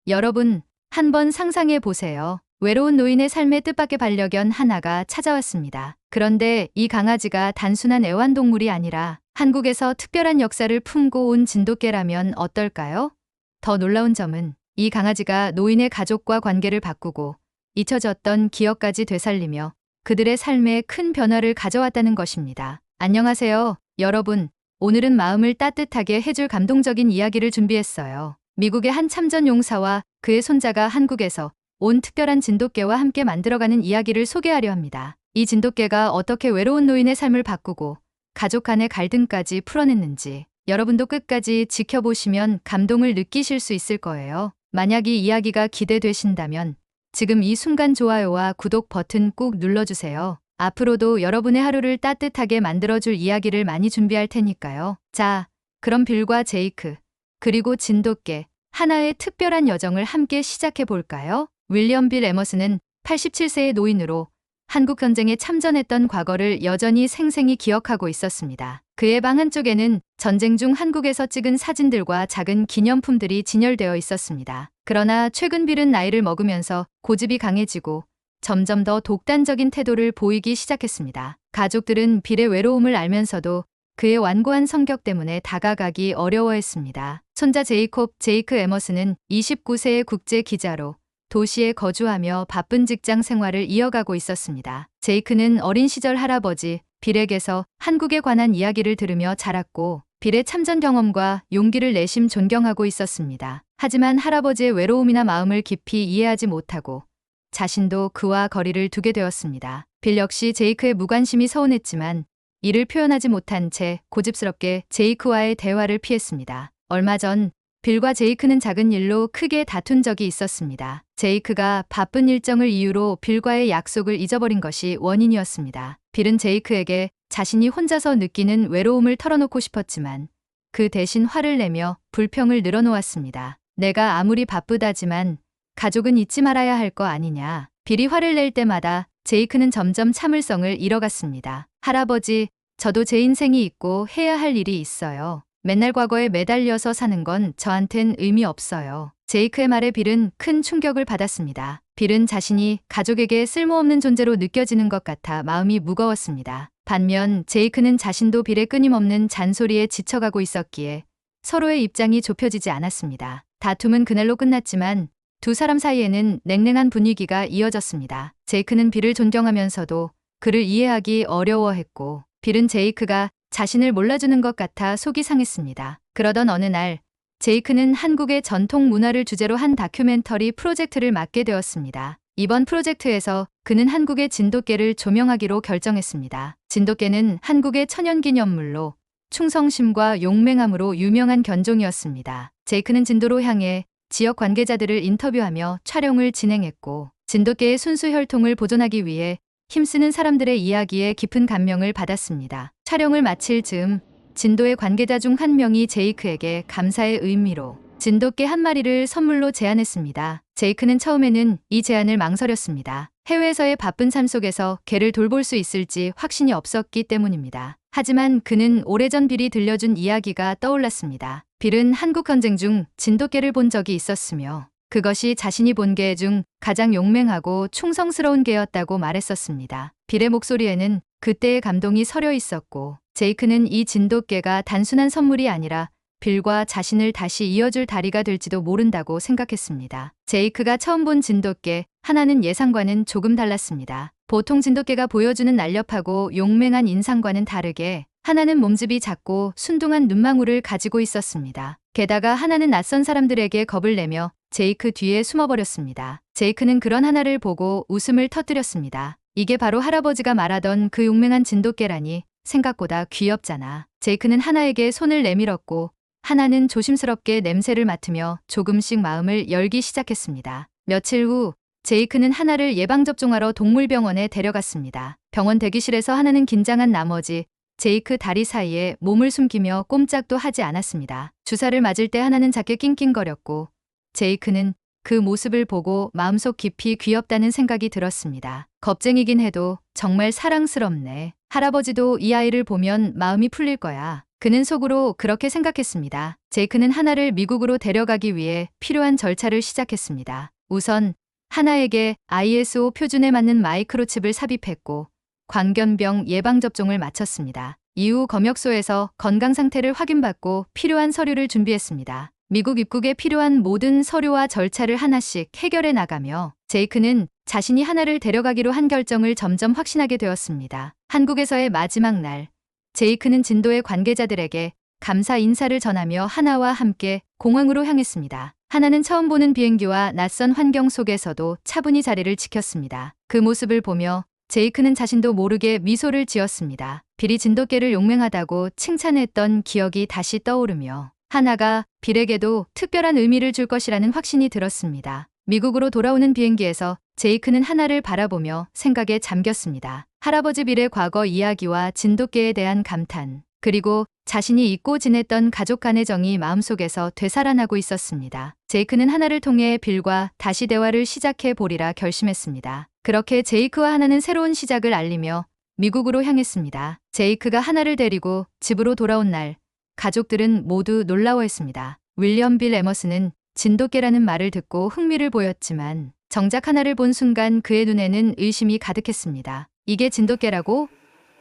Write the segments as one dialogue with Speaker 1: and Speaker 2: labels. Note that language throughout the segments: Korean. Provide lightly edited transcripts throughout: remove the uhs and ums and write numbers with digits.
Speaker 1: 여러분, 한번 상상해 보세요. 외로운 노인의 삶의 뜻밖의 반려견 하나가 찾아왔습니다. 그런데 이 강아지가 단순한 애완동물이 아니라 한국에서 특별한 역사를 품고 온 진돗개라면 어떨까요? 더 놀라운 점은 이 강아지가 노인의 가족과 관계를 바꾸고 잊혀졌던 기억까지 되살리며 그들의 삶에 큰 변화를 가져왔다는 것입니다. 안녕하세요, 여러분. 오늘은 마음을 따뜻하게 해줄 감동적인 이야기를 준비했어요. 미국의 한 참전 용사와 그의 손자가 한국에서 온 특별한 진돗개와 함께 만들어가는 이야기를 소개하려 합니다. 이 진돗개가 어떻게 외로운 노인의 삶을 바꾸고 가족 간의 갈등까지 풀어냈는지 여러분도 끝까지 지켜보시면 감동을 느끼실 수 있을 거예요. 만약 이 이야기가 기대되신다면 지금 이 순간 좋아요와 구독 버튼 꾹 눌러주세요. 앞으로도 여러분의 하루를 따뜻하게 만들어줄 이야기를 많이 준비할 테니까요. 자, 그럼 빌과 제이크, 그리고 진돗개, 하나의 특별한 여정을 함께 시작해 볼까요? 윌리엄 빌 에머슨은 87세의 노인으로 한국 전쟁에 참전했던 과거를 여전히 생생히 기억하고 있었습니다. 그의 방 한쪽에는 전쟁 중 한국에서 찍은 사진들과 작은 기념품들이 진열되어 있었습니다. 그러나 최근 빌은 나이를 먹으면서 고집이 강해지고 점점 더 독단적인 태도를 보이기 시작했습니다. 가족들은 빌의 외로움을 알면서도 그의 완고한 성격 때문에 다가가기 어려워했습니다. 손자 제이크 에머슨은 29세의 국제 기자로 도시에 거주하며 바쁜 직장 생활을 이어가고 있었습니다. 제이크는 어린 시절 할아버지 빌에게서 한국에 관한 이야기를 들으며 자랐고 빌의 참전 경험과 용기를 내심 존경하고 있었습니다. 하지만 할아버지의 외로움이나 마음을 깊이 이해하지 못하고 자신도 그와 거리를 두게 되었습니다. 빌 역시 제이크의 무관심이 서운했지만 이를 표현하지 못한 채 고집스럽게 제이크와의 대화를 피했습니다. 얼마 전 빌과 제이크는 작은 일로 크게 다툰 적이 있었습니다. 제이크가 바쁜 일정을 이유로 빌과의 약속을 잊어버린 것이 원인이었습니다. 빌은 제이크에게 자신이 혼자서 느끼는 외로움을 털어놓고 싶었지만 그 대신 화를 내며 불평을 늘어놓았습니다. 내가 아무리 바쁘다지만 가족은 잊지 말아야 할 거 아니냐. 빌이 화를 낼 때마다 제이크는 점점 참을성을 잃어갔습니다. 할아버지, 저도 제 인생이 있고 해야 할 일이 있어요. 맨날 과거에 매달려서 사는 건 저한텐 의미 없어요. 제이크의 말에 빌은 큰 충격을 받았습니다. 빌은 자신이 가족에게 쓸모없는 존재로 느껴지는 것 같아 마음이 무거웠습니다. 반면 제이크는 자신도 빌의 끊임없는 잔소리에 지쳐가고 있었기에 서로의 입장이 좁혀지지 않았습니다. 다툼은 그날로 끝났지만 두 사람 사이에는 냉랭한 분위기가 이어졌습니다. 제이크는 빌을 존경하면서도 그를 이해하기 어려워했고 빌은 제이크가 자신을 몰라주는 것 같아 속이 상했습니다. 그러던 어느 날 제이크는 한국의 전통 문화를 주제로 한 다큐멘터리 프로젝트를 맡게 되었습니다. 이번 프로젝트에서 그는 한국의 진돗개를 조명하기로 결정했습니다. 진돗개는 한국의 천연기념물로 충성심과 용맹함으로 유명한 견종이었습니다. 제이크는 진도로 향해 지역 관계자들을 인터뷰하며 촬영을 진행했고 진돗개의 순수 혈통을 보존하기 위해 힘쓰는 사람들의 이야기에 깊은 감명을 받았습니다. 촬영을 마칠 즈음 진도의 관계자 중 한 명이 제이크에게 감사의 의미로 진돗개 한 마리를 선물로 제안했습니다. 제이크는 처음에는 이 제안을 망설였습니다. 해외에서의 바쁜 삶 속에서 개를 돌볼 수 있을지 확신이 없었기 때문입니다. 하지만 그는 오래전 빌이 들려준 이야기가 떠올랐습니다. 빌은 한국 전쟁 중 진돗개를 본 적이 있었으며 그것이 자신이 본 개 중 가장 용맹하고 충성스러운 개였다고 말했었습니다. 빌의 목소리에는 그때의 감동이 서려 있었고 제이크는 이 진돗개가 단순한 선물이 아니라 빌과 자신을 다시 이어줄 다리가 될지도 모른다고 생각했습니다. 제이크가 처음 본 진돗개 하나는 예상과는 조금 달랐습니다. 보통 진돗개가 보여주는 날렵하고 용맹한 인상과는 다르게 하나는 몸집이 작고 순둥한 눈망울을 가지고 있었습니다. 게다가 하나는 낯선 사람들에게 겁을 내며 제이크 뒤에 숨어버렸습니다. 제이크는 그런 하나를 보고 웃음을 터뜨렸습니다. 이게 바로 할아버지가 말하던 그 용맹한 진돗개라니. 생각보다 귀엽잖아. 제이크는 하나에게 손을 내밀었고 하나는 조심스럽게 냄새를 맡으며 조금씩 마음을 열기 시작했습니다. 며칠 후 제이크는 하나를 예방접종하러 동물병원에 데려갔습니다. 병원 대기실에서 하나는 긴장한 나머지 제이크 다리 사이에 몸을 숨기며 꼼짝도 하지 않았습니다. 주사를 맞을 때 하나는 작게 낑낑거렸고 제이크는 그 모습을 보고 마음속 깊이 귀엽다는 생각이 들었습니다. 겁쟁이긴 해도 정말 사랑스럽네. 할아버지도 이 아이를 보면 마음이 풀릴 거야. 그는 속으로 그렇게 생각했습니다. 제이크는 하나를 미국으로 데려가기 위해 필요한 절차를 시작했습니다. 우선 하나에게 ISO 표준에 맞는 마이크로칩을 삽입했고 광견병 예방접종을 마쳤습니다. 이후 검역소에서 건강 상태를 확인받고 필요한 서류를 준비했습니다. 미국 입국에 필요한 모든 서류와 절차를 하나씩 해결해 나가며 제이크는 자신이 하나를 데려가기로 한 결정을 점점 확신하게 되었습니다. 한국에서의 마지막 날, 제이크는 진도의 관계자들에게 감사 인사를 전하며 하나와 함께 공항으로 향했습니다. 하나는 처음 보는 비행기와 낯선 환경 속에서도 차분히 자리를 지켰습니다. 그 모습을 보며 제이크는 자신도 모르게 미소를 지었습니다. 빌이 진돗개를 용맹하다고 칭찬했던 기억이 다시 떠오르며 하나가 빌에게도 특별한 의미를 줄 것이라는 확신이 들었습니다. 미국으로 돌아오는 비행기에서 제이크는 하나를 바라보며 생각에 잠겼습니다. 할아버지 빌의 과거 이야기와 진돗개에 대한 감탄, 그리고 자신이 잊고 지냈던 가족 간의 정이 마음속에서 되살아나고 있었습니다. 제이크는 하나를 통해 빌과 다시 대화를 시작해 보리라 결심했습니다. 그렇게 제이크와 하나는 새로운 시작을 알리며 미국으로 향했습니다. 제이크가 하나를 데리고 집으로 돌아온 날, 가족들은 모두 놀라워했습니다. 윌리엄 빌 에머스는 진돗개라는 말을 듣고 흥미를 보였지만 정작 하나를 본 순간 그의 눈에는 의심이 가득했습니다. 이게 진돗개라고?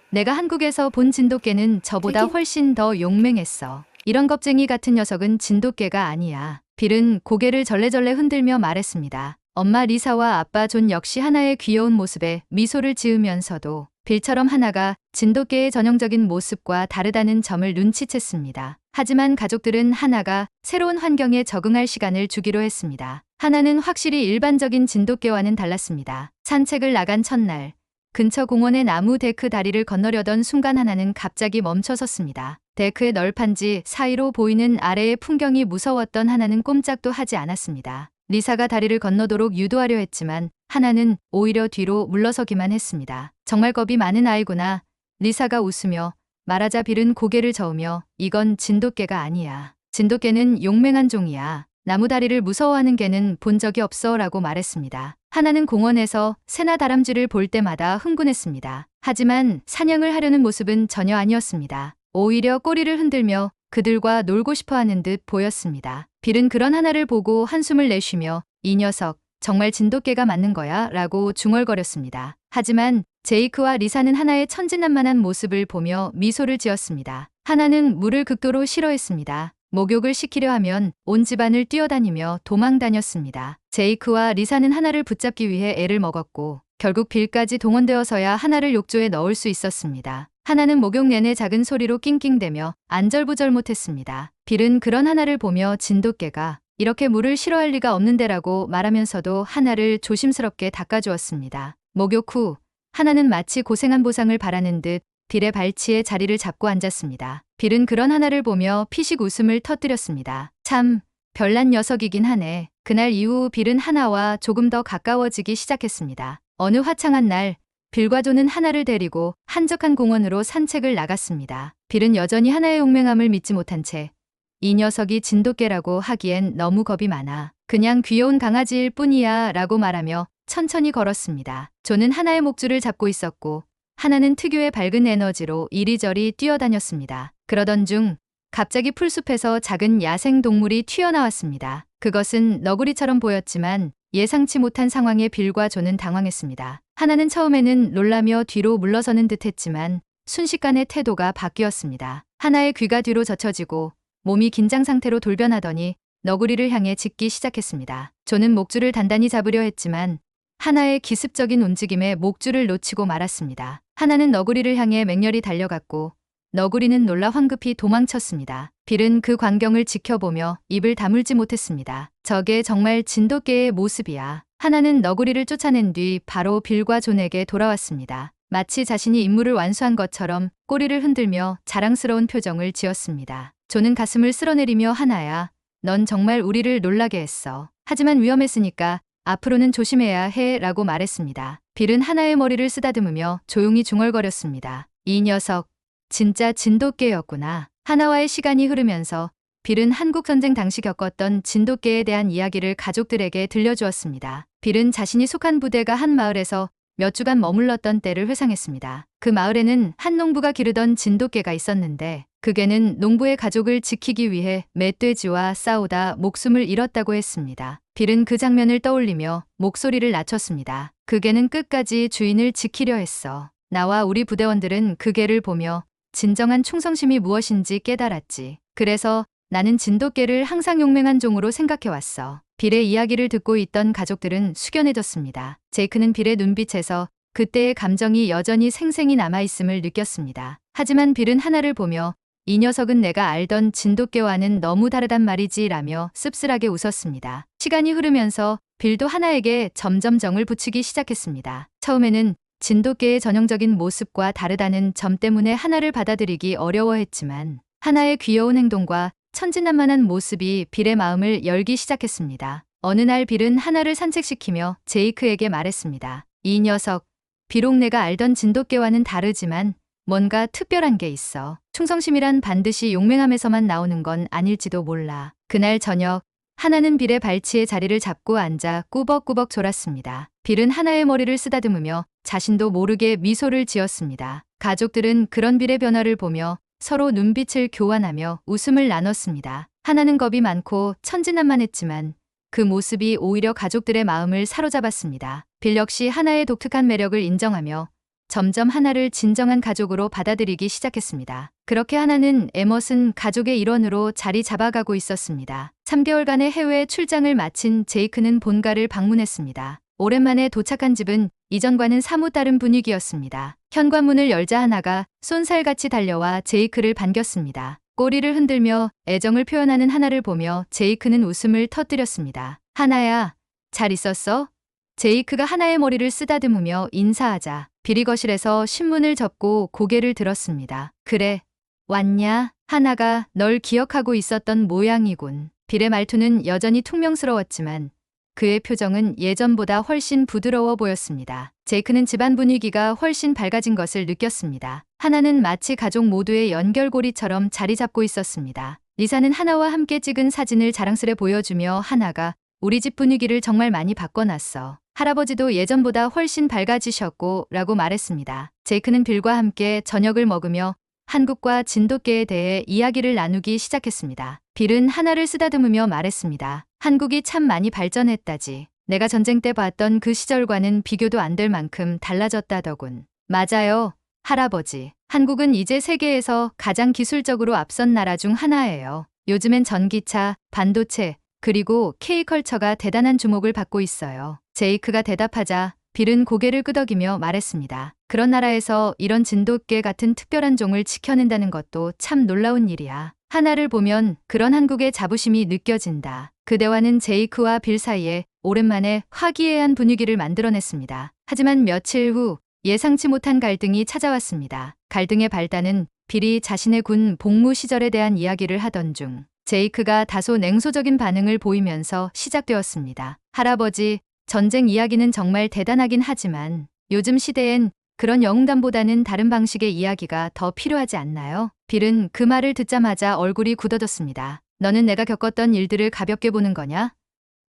Speaker 1: 내가 한국에서 본 진돗개는 저보다 훨씬 더 용맹했어. 이런 겁쟁이 같은 녀석은 진돗개가 아니야. 빌은 고개를 절레절레 흔들며 말했습니다. 엄마 리사와 아빠 존 역시 하나의 귀여운 모습에 미소를 지으면서도 빌처럼 하나가 진돗개의 전형적인 모습과 다르다는 점을 눈치챘습니다. 하지만 가족들은 하나가 새로운 환경에 적응할 시간을 주기로 했습니다. 하나는 확실히 일반적인 진돗개와는 달랐습니다. 산책을 나간 첫날, 근처 공원의 나무 데크 다리를 건너려던 순간 하나는 갑자기 멈춰섰습니다. 데크의 널판지 사이로 보이는 아래의 풍경이 무서웠던 하나는 꼼짝도 하지 않았습니다. 리사가 다리를 건너도록 유도하려 했지만 하나는 오히려 뒤로 물러서기만 했습니다. 정말 겁이 많은 아이구나. 리사가 웃으며 말하자 빌은 고개를 저으며 이건 진돗개가 아니야. 진돗개는 용맹한 종이야. 나무 다리를 무서워하는 개는 본 적이 없어 라고 말했습니다. 하나는 공원에서 새나 다람쥐를 볼 때마다 흥분했습니다. 하지만 사냥을 하려는 모습은 전혀 아니었습니다. 오히려 꼬리를 흔들며 그들과 놀고 싶어하는 듯 보였습니다. 빌은 그런 하나를 보고 한숨을 내쉬며 이 녀석 정말 진돗개가 맞는 거야 라고 중얼거렸습니다. 하지만 제이크와 리사는 하나의 천진난만한 모습을 보며 미소를 지었습니다. 하나는 물을 극도로 싫어했습니다. 목욕을 시키려 하면 온 집안을 뛰어다니며 도망다녔습니다. 제이크와 리사는 하나를 붙잡기 위해 애를 먹었고 결국 빌까지 동원되어서야 하나를 욕조에 넣을 수 있었습니다. 하나는 목욕 내내 작은 소리로 낑낑대며 안절부절 못했습니다. 빌은 그런 하나를 보며 진돗개가 이렇게 물을 싫어할 리가 없는데라고 말하면서도 하나를 조심스럽게 닦아주었습니다. 목욕 후 하나는 마치 고생한 보상을 바라는 듯 빌의 발치에 자리를 잡고 앉았습니다. 빌은 그런 하나를 보며 피식 웃음을 터뜨렸습니다. 참 별난 녀석이긴 하네. 그날 이후 빌은 하나와 조금 더 가까워지기 시작했습니다. 어느 화창한 날 빌과 존은 하나를 데리고 한적한 공원으로 산책을 나갔습니다. 빌은 여전히 하나의 용맹함을 믿지 못한 채 이 녀석이 진돗개라고 하기엔 너무 겁이 많아. 그냥 귀여운 강아지일 뿐이야 라고 말하며 천천히 걸었습니다. 존은 하나의 목줄을 잡고 있었고 하나는 특유의 밝은 에너지로 이리저리 뛰어다녔습니다. 그러던 중 갑자기 풀숲에서 작은 야생 동물이 튀어나왔습니다. 그것은 너구리처럼 보였지만 예상치 못한 상황에 빌과 존은 당황했습니다. 하나는 처음에는 놀라며 뒤로 물러서는 듯했지만 순식간에 태도가 바뀌었습니다. 하나의 귀가 뒤로 젖혀지고 몸이 긴장 상태로 돌변하더니 너구리를 향해 짖기 시작했습니다. 존은 목줄을 단단히 잡으려 했지만 하나의 기습적인 움직임에 목줄을 놓치고 말았습니다. 하나는 너구리를 향해 맹렬히 달려갔고 너구리는 놀라 황급히 도망쳤습니다. 빌은 그 광경을 지켜보며 입을 다물지 못했습니다. 저게 정말 진돗개의 모습이야. 하나는 너구리를 쫓아낸 뒤 바로 빌과 존에게 돌아왔습니다. 마치 자신이 임무를 완수한 것처럼 꼬리를 흔들며 자랑스러운 표정을 지었습니다. 존은 가슴을 쓸어내리며 하나야, 넌 정말 우리를 놀라게 했어. 하지만 위험했으니까 앞으로는 조심해야 해 라고 말했습니다. 빌은 하나의 머리를 쓰다듬으며 조용히 중얼거렸습니다. 이 녀석, 진짜 진돗개였구나. 하나와의 시간이 흐르면서 빌은 한국전쟁 당시 겪었던 진돗개에 대한 이야기를 가족들에게 들려주었습니다. 빌은 자신이 속한 부대가 한 마을에서 몇 주간 머물렀던 때를 회상했습니다. 그 마을에는 한 농부가 기르던 진돗개가 있었는데 그 개는 농부의 가족을 지키기 위해 멧돼지와 싸우다 목숨을 잃었다고 했습니다. 빌은 그 장면을 떠올리며 목소리를 낮췄습니다. 그 개는 끝까지 주인을 지키려 했어. 나와 우리 부대원들은 그 개를 보며 진정한 충성심이 무엇인지 깨달았지. 그래서 나는 진돗개를 항상 용맹한 종으로 생각해왔어. 빌의 이야기를 듣고 있던 가족들은 숙연해졌습니다. 제이크는 빌의 눈빛에서 그때의 감정이 여전히 생생히 남아있음을 느꼈습니다. 하지만 빌은 하나를 보며 이 녀석은 내가 알던 진돗개와는 너무 다르단 말이지 라며 씁쓸하게 웃었습니다. 시간이 흐르면서 빌도 하나에게 점점 정을 붙이기 시작했습니다. 처음에는 진돗개의 전형적인 모습과 다르다는 점 때문에 하나를 받아들이기 어려워했지만 하나의 귀여운 행동과 천진난만한 모습이 빌의 마음을 열기 시작했습니다. 어느 날 빌은 하나를 산책시키며 제이크에게 말했습니다. 이 녀석, 비록 내가 알던 진돗개와는 다르지만 뭔가 특별한 게 있어. 충성심이란 반드시 용맹함에서만 나오는 건 아닐지도 몰라. 그날 저녁, 하나는 빌의 발치에 자리를 잡고 앉아 꾸벅꾸벅 졸았습니다. 빌은 하나의 머리를 쓰다듬으며 자신도 모르게 미소를 지었습니다. 가족들은 그런 빌의 변화를 보며 서로 눈빛을 교환하며 웃음을 나눴습니다. 하나는 겁이 많고 천진난만했지만 그 모습이 오히려 가족들의 마음을 사로잡았습니다. 빌 역시 하나의 독특한 매력을 인정하며 점점 하나를 진정한 가족으로 받아들이기 시작했습니다. 그렇게 하나는 에머슨 가족의 일원으로 자리 잡아가고 있었습니다. 3개월간의 해외 출장을 마친 제이크는 본가를 방문했습니다. 오랜만에 도착한 집은 이전과는 사뭇 다른 분위기였습니다. 현관문을 열자 하나가 쏜살같이 달려와 제이크를 반겼습니다. 꼬리를 흔들며 애정을 표현하는 하나를 보며 제이크는 웃음을 터뜨렸습니다. 하나야, 잘 있었어? 제이크가 하나의 머리를 쓰다듬으며 인사하자 빌이 거실에서 신문을 접고 고개를 들었습니다. 그래, 왔냐? 하나가 널 기억하고 있었던 모양이군. 빌의 말투는 여전히 퉁명스러웠지만 그의 표정은 예전보다 훨씬 부드러워 보였습니다. 제이크는 집안 분위기가 훨씬 밝아진 것을 느꼈습니다. 하나는 마치 가족 모두의 연결고리처럼 자리 잡고 있었습니다. 리사는 하나와 함께 찍은 사진을 자랑스레 보여주며 하나가 우리 집 분위기를 정말 많이 바꿔놨어. 할아버지도 예전보다 훨씬 밝아지셨고 라고 말했습니다. 제이크는 빌과 함께 저녁을 먹으며 한국과 진돗개에 대해 이야기를 나누기 시작했습니다. 빌은 하나를 쓰다듬으며 말했습니다. 한국이 참 많이 발전했다지. 내가 전쟁 때 봤던 그 시절과는 비교도 안 될 만큼 달라졌다더군. 맞아요, 할아버지. 한국은 이제 세계에서 가장 기술적으로 앞선 나라 중 하나예요. 요즘엔 전기차, 반도체, 그리고 K컬처가 대단한 주목을 받고 있어요. 제이크가 대답하자 빌은 고개를 끄덕이며 말했습니다. 그런 나라에서 이런 진돗개 같은 특별한 종을 지켜낸다는 것도 참 놀라운 일이야. 하나를 보면 그런 한국의 자부심이 느껴진다. 그 대화는 제이크와 빌 사이에 오랜만에 화기애애한 분위기를 만들어냈습니다. 하지만 며칠 후 예상치 못한 갈등이 찾아왔습니다. 갈등의 발단은 빌이 자신의 군 복무 시절에 대한 이야기를 하던 중 제이크가 다소 냉소적인 반응을 보이면서 시작되었습니다. 할아버지, 전쟁 이야기는 정말 대단하긴 하지만 요즘 시대엔 그런 영웅담보다는 다른 방식의 이야기가 더 필요하지 않나요? 빌은 그 말을 듣자마자 얼굴이 굳어졌습니다. 너는 내가 겪었던 일들을 가볍게 보는 거냐?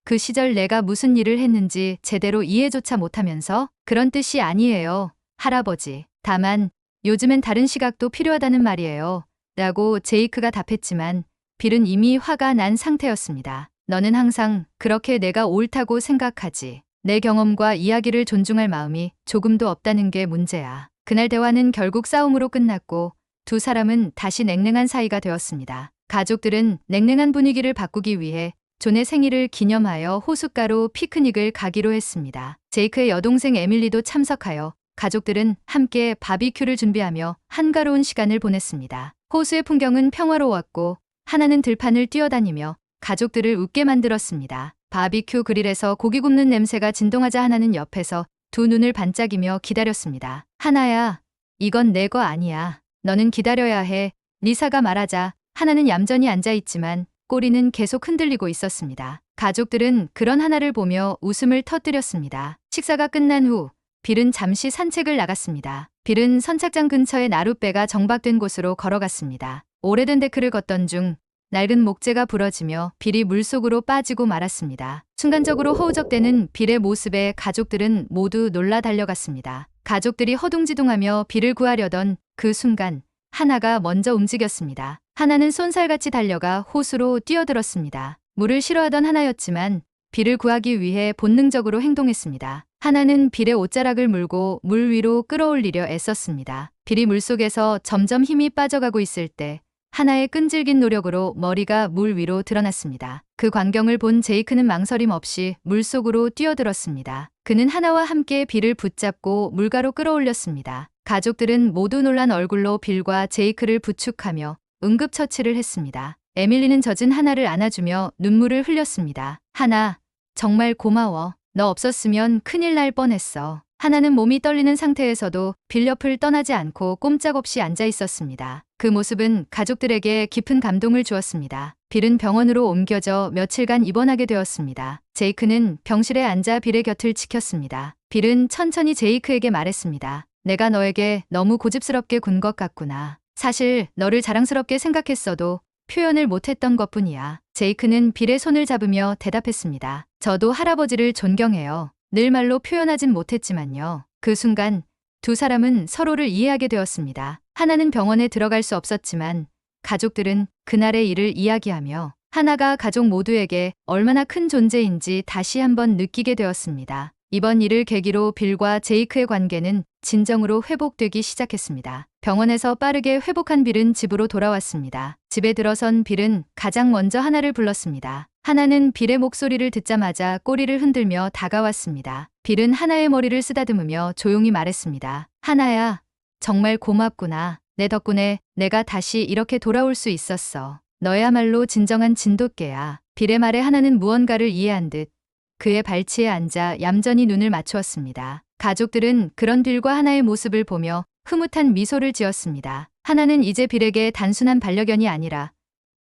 Speaker 1: 그 시절 내가 무슨 일을 했는지 제대로 이해조차 못하면서? 그런 뜻이 아니에요, 할아버지. 다만 요즘엔 다른 시각도 필요하다는 말이에요. 라고 제이크가 답했지만 빌은 이미 화가 난 상태였습니다. 너는 항상 그렇게 내가 옳다고 생각하지. 내 경험과 이야기를 존중할 마음이 조금도 없다는 게 문제야. 그날 대화는 결국 싸움으로 끝났고 두 사람은 다시 냉랭한 사이가 되었습니다. 가족들은 냉랭한 분위기를 바꾸기 위해 존의 생일을 기념하여 호숫가로 피크닉을 가기로 했습니다. 제이크의 여동생 에밀리도 참석하여 가족들은 함께 바비큐를 준비하며 한가로운 시간을 보냈습니다. 호수의 풍경은 평화로웠고 하나는 들판을 뛰어다니며 가족들을 웃게 만들었습니다. 바비큐 그릴에서 고기 굽는 냄새가 진동하자 하나는 옆에서 두 눈을 반짝이며 기다렸습니다. 하나야, 이건 내 거 아니야. 너는 기다려야 해. 리사가 말하자 하나는 얌전히 앉아있지만 꼬리는 계속 흔들리고 있었습니다. 가족들은 그런 하나를 보며 웃음을 터뜨렸습니다. 식사가 끝난 후 빌은 잠시 산책을 나갔습니다. 빌은 선착장 근처의 나룻배가 정박된 곳으로 걸어갔습니다. 오래된 데크를 걷던 중 낡은 목재가 부러지며 빌이 물속으로 빠지고 말았습니다. 순간적으로 허우적대는 빌의 모습에 가족들은 모두 놀라 달려갔습니다. 가족들이 허둥지둥하며 빌을 구하려던 그 순간 하나가 먼저 움직였습니다. 하나는 쏜살같이 달려가 호수로 뛰어들었습니다. 물을 싫어하던 하나였지만 빌을 구하기 위해 본능적으로 행동했습니다. 하나는 빌의 옷자락을 물고 물 위로 끌어올리려 애썼습니다. 빌이 물속에서 점점 힘이 빠져가고 있을 때 하나의 끈질긴 노력으로 머리가 물 위로 드러났습니다. 그 광경을 본 제이크는 망설임 없이 물속으로 뛰어들었습니다. 그는 하나와 함께 빌을 붙잡고 물가로 끌어올렸습니다. 가족들은 모두 놀란 얼굴로 빌과 제이크를 부축하며 응급처치를 했습니다. 에밀리는 젖은 하나를 안아주며 눈물을 흘렸습니다. 하나, 정말 고마워. 너 없었으면 큰일 날 뻔했어. 하나는 몸이 떨리는 상태에서도 빌 옆을 떠나지 않고 꼼짝없이 앉아 있었습니다. 그 모습은 가족들에게 깊은 감동을 주었습니다. 빌은 병원으로 옮겨져 며칠간 입원하게 되었습니다. 제이크는 병실에 앉아 빌의 곁을 지켰습니다. 빌은 천천히 제이크에게 말했습니다. 내가 너에게 너무 고집스럽게 군 것 같구나. 사실 너를 자랑스럽게 생각했어도 표현을 못했던 것뿐이야. 제이크는 빌의 손을 잡으며 대답했습니다. 저도 할아버지를 존경해요. 늘 말로 표현하진 못했지만요. 그 순간 두 사람은 서로를 이해하게 되었습니다. 하나는 병원에 들어갈 수 없었지만 가족들은 그날의 일을 이야기하며 하나가 가족 모두에게 얼마나 큰 존재인지 다시 한번 느끼게 되었습니다. 이번 일을 계기로 빌과 제이크의 관계는 진정으로 회복되기 시작했습니다. 병원에서 빠르게 회복한 빌은 집으로 돌아왔습니다. 집에 들어선 빌은 가장 먼저 하나를 불렀습니다. 하나는 빌의 목소리를 듣자마자 꼬리를 흔들며 다가왔습니다. 빌은 하나의 머리를 쓰다듬으며 조용히 말했습니다. 하나야, 정말 고맙구나. 내 덕분에 내가 다시 이렇게 돌아올 수 있었어. 너야말로 진정한 진돗개야. 빌의 말에 하나는 무언가를 이해한 듯 그의 발치에 앉아 얌전히 눈을 맞추었습니다. 가족들은 그런 빌과 하나의 모습을 보며 흐뭇한 미소를 지었습니다. 하나는 이제 빌에게 단순한 반려견이 아니라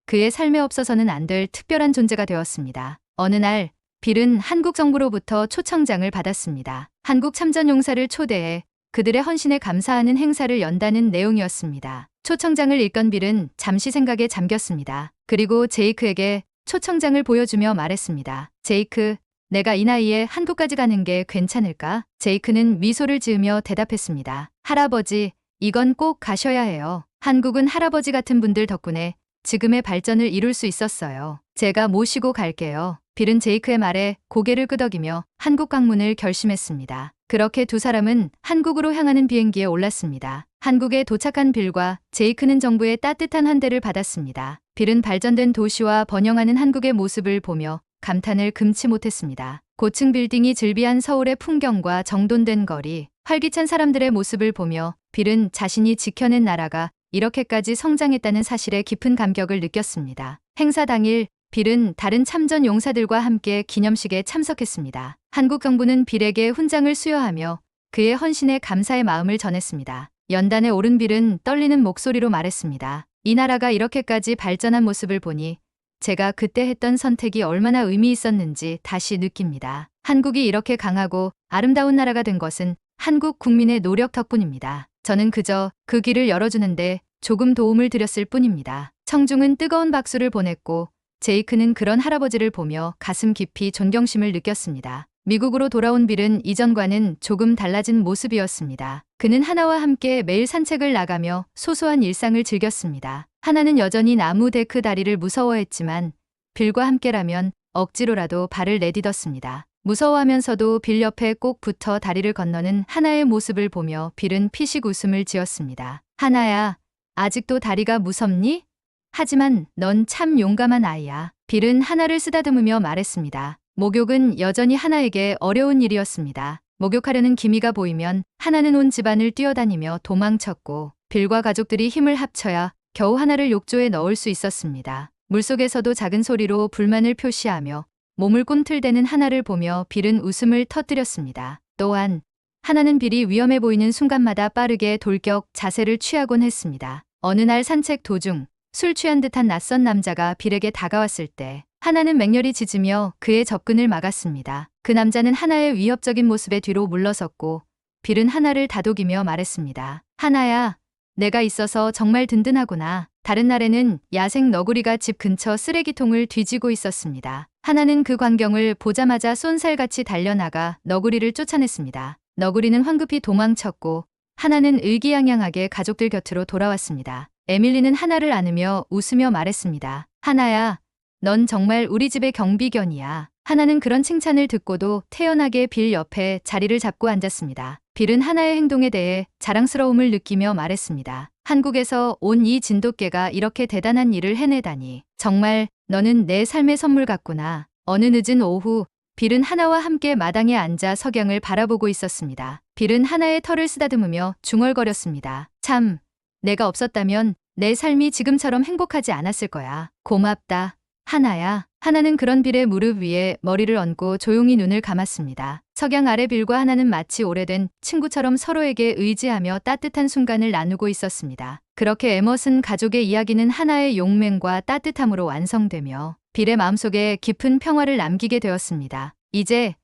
Speaker 1: 그의 삶에 없어서는 안 될 특별한 존재가 되었습니다. 어느 날 빌은 한국 정부로부터 초청장을 받았습니다. 한국 참전용사를 초대해 그들의 헌신에 감사하는 행사를 연다는 내용이었습니다. 초청장을 읽던 빌은 잠시 생각에 잠겼습니다. 그리고 제이크에게 초청장을 보여주며 말했습니다. 제이크, 내가 이 나이에 한국까지 가는 게 괜찮을까? 제이크는 미소를 지으며 대답했습니다. 할아버지, 이건 꼭 가셔야 해요. 한국은 할아버지 같은 분들 덕분에 지금의 발전을 이룰 수 있었어요. 제가 모시고 갈게요. 빌은 제이크의 말에 고개를 끄덕이며 한국 방문을 결심했습니다. 그렇게 두 사람은 한국으로 향하는 비행기에 올랐습니다. 한국에 도착한 빌과 제이크는 정부의 따뜻한 환대를 받았습니다. 빌은 발전된 도시와 번영하는 한국의 모습을 보며 감탄을 금치 못했습니다. 고층 빌딩이 즐비한 서울의 풍경과 정돈된 거리, 활기찬 사람들의 모습을 보며 빌은 자신이 지켜낸 나라가 이렇게까지 성장했다는 사실에 깊은 감격을 느꼈습니다. 행사 당일 빌은 다른 참전 용사들과 함께 기념식에 참석했습니다. 한국 정부는 빌에게 훈장을 수여하며 그의 헌신에 감사의 마음을 전했습니다. 연단에 오른 빌은 떨리는 목소리로 말했습니다. 이 나라가 이렇게까지 발전한 모습을 보니 제가 그때 했던 선택이 얼마나 의미 있었는지 다시 느낍니다. 한국이 이렇게 강하고 아름다운 나라가 된 것은 한국 국민의 노력 덕분입니다. 저는 그저 그 길을 열어주는데 조금 도움을 드렸을 뿐입니다. 청중은 뜨거운 박수를 보냈고 제이크는 그런 할아버지를 보며 가슴 깊이 존경심을 느꼈습니다. 미국으로 돌아온 빌은 이전과는 조금 달라진 모습이었습니다. 그는 하나와 함께 매일 산책을 나가며 소소한 일상을 즐겼습니다. 하나는 여전히 나무 데크 다리를 무서워했지만 빌과 함께라면 억지로라도 발을 내딛었습니다. 무서워하면서도 빌 옆에 꼭 붙어 다리를 건너는 하나의 모습을 보며 빌은 피식 웃음을 지었습니다. 하나야, 아직도 다리가 무섭니? 하지만 넌 참 용감한 아이야. 빌은 하나를 쓰다듬으며 말했습니다. 목욕은 여전히 하나에게 어려운 일이었습니다. 목욕하려는 기미가 보이면 하나는 온 집안을 뛰어다니며 도망쳤고 빌과 가족들이 힘을 합쳐야 겨우 하나를 욕조에 넣을 수 있었습니다. 물속에서도 작은 소리로 불만을 표시하며 몸을 꿈틀대는 하나를 보며 빌은 웃음을 터뜨렸습니다. 또한 하나는 빌이 위험해 보이는 순간마다 빠르게 돌격 자세를 취하곤 했습니다. 어느 날 산책 도중 술 취한 듯한 낯선 남자가 빌에게 다가왔을 때 하나는 맹렬히 짖으며 그의 접근을 막았습니다. 그 남자는 하나의 위협적인 모습에 뒤로 물러섰고 빌은 하나를 다독이며 말했습니다. 하나야, 내가 있어서 정말 든든하구나. 다른 날에는 야생 너구리가 집 근처 쓰레기통을 뒤지고 있었습니다. 하나는 그 광경을 보자마자 쏜살같이 달려나가 너구리를 쫓아냈습니다. 너구리는 황급히 도망쳤고 하나는 의기양양하게 가족들 곁으로 돌아왔습니다. 에밀리는 하나를 안으며 웃으며 말했습니다. 하나야, 넌 정말 우리 집의 경비견이야. 하나는 그런 칭찬을 듣고도 태연하게 빌 옆에 자리를 잡고 앉았습니다. 빌은 하나의 행동에 대해 자랑스러움을 느끼며 말했습니다. 한국에서 온 이 진돗개가 이렇게 대단한 일을 해내다니. 정말 너는 내 삶의 선물 같구나. 어느 늦은 오후, 빌은 하나와 함께 마당에 앉아 석양을 바라보고 있었습니다. 빌은 하나의 털을 쓰다듬으며 중얼거렸습니다. 참, 내가 없었다면 내 삶이 지금처럼 행복하지 않았을 거야. 고맙다, 하나야. 하나는 그런 빌의 무릎 위에 머리를 얹고 조용히 눈을 감았습니다. 석양 아래 빌과 하나는 마치 오래된 친구처럼 서로에게 의지하며 따뜻한 순간을 나누고 있었습니다. 그렇게 에머슨 가족의 이야기는 하나의 용맹과 따뜻함으로 완성되며 빌의 마음속에 깊은 평화를 남기게 되었습니다. 이제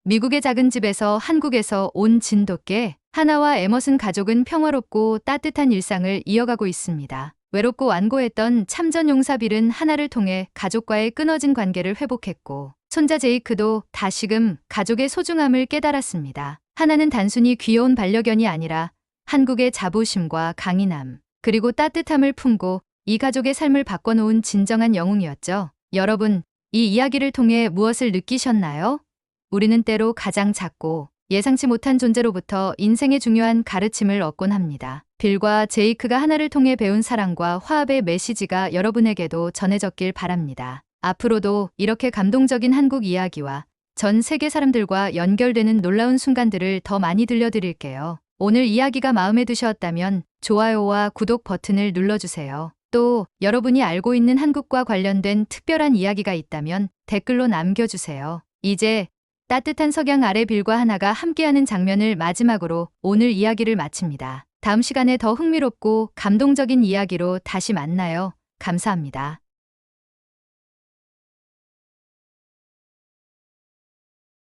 Speaker 1: 미국의 작은 집에서 한국에서 온 진돗개, 하나와 에머슨 가족은 평화롭고 따뜻한 일상을 이어가고 있습니다. 외롭고 완고했던 참전 용사 빌은 하나를 통해 가족과의 끊어진 관계를 회복했고 손자 제이크도 다시금 가족의 소중함을 깨달았습니다. 하나는 단순히 귀여운 반려견이 아니라 한국의 자부심과 강인함, 그리고 따뜻함을 품고 이 가족의 삶을 바꿔놓은 진정한 영웅이었죠. 여러분, 이 이야기를 통해 무엇을 느끼셨나요? 우리는 때로 가장 작고 예상치 못한 존재로부터 인생의 중요한 가르침을 얻곤 합니다. 빌과 제이크가 하나를 통해 배운 사랑과 화합의 메시지가 여러분에게도 전해졌길 바랍니다. 앞으로도 이렇게 감동적인 한국 이야기와 전 세계 사람들과 연결되는 놀라운 순간들을 더 많이 들려드릴게요. 오늘 이야기가 마음에 드셨다면 좋아요와 구독 버튼을 눌러주세요. 또 여러분이 알고 있는 한국과 관련된 특별한 이야기가 있다면 댓글로 남겨주세요. 이제 따뜻한 석양 아래 빌과 하나가 함께하는 장면을 마지막으로 오늘 이야기를 마칩니다. 다음 시간에 더 흥미롭고 감동적인 이야기로 다시 만나요. 감사합니다.